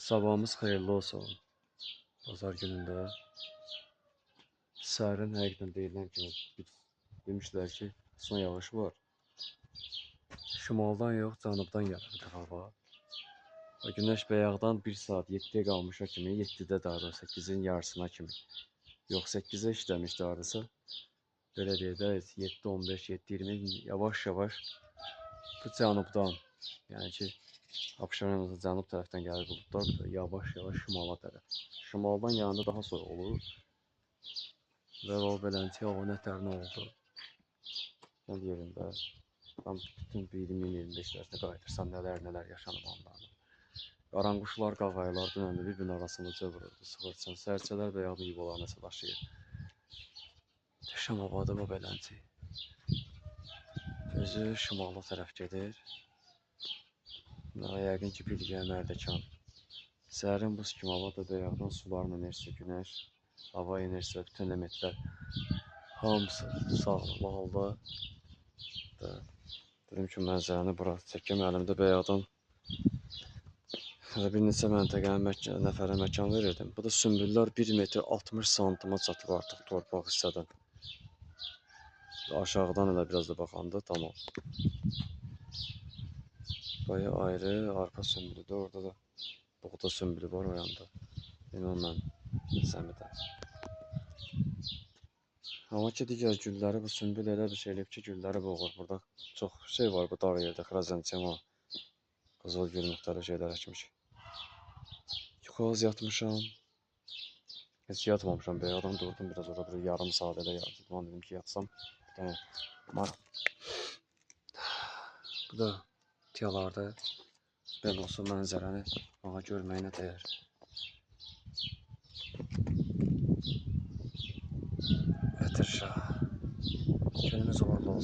Sabahımız xeyirli olsun. Bazar günündə səhərin həqiqətən deyilən kimi demişlər ki, son yağış var. Şimaldan yox, cənubdan gəlir hava. O günəş bayaqdan 1 saat 7-yə qalmışa kimi, 7-də daha da 8-in yarısına kimi. Yox 8-ə işləmişdi hardasa. Belə deyək də 7-15, 7-20 yavaş-yavaş bu cənubdan, yəni ki, Abşeron cənub tərəfdən gəlir buludlar da yavaş-yavaş şimala tərəf. Şimaldan yanında daha soyuq olur. Və o beləncə hava nətərinə oldu. Sən yerində tam bütün 20-25 dərsdə qayıtırsan nələr yaşanıb onlarla. Qaranquşlar, qağaylar dünəndə bir-birinin arasında cıvırırdı, sıxırsan. Sərçələr və yaxud yuvalarına sataşıyır. Şam havadır bu beləncə. Özü şimala tərəf gedir. Yəqin ki, Bilgə, Mərdəkan. Səhərin buz kimi hava da bayaqdan suların enerjisi, günəş, hava enerjisi və bütün elementlər hamısı sağlıqlı halda. Dedim ki, mənzərəni bura çəkəm. Əlimdə bayaqdan bir neçə məntəqənin nəfərə məkan verirdim. Bu da sümbüllər 1 metr 60 santıma çatır artıq torpaq hissədən. Aşağıdan elə biraz da baxanda tamam. Baya ayrı arpa sümbülüdür. Orada da buğda sümbülü var o yanda. Ümumən Səmidə. Amma ki, digər gülləri bu sümbül elə bir şey eləyib ki, gülləri boğur. Burada çox şey var bu dağ yerdə. Xrazentiyama, qızıl gül, müxtəlif şeylər əkmişik. Yuxarı yatmışam. Heç yatmamışam. Bayaqdan durdum biraz orada bir yarım saat elə yatdım. Dedim ki, yatsam bir dənə maraq. Bu da tiyalarda belə olsun mənzərəni bana görməyinə dəyər. Ətirşah. Günümüz uğurlu olsun.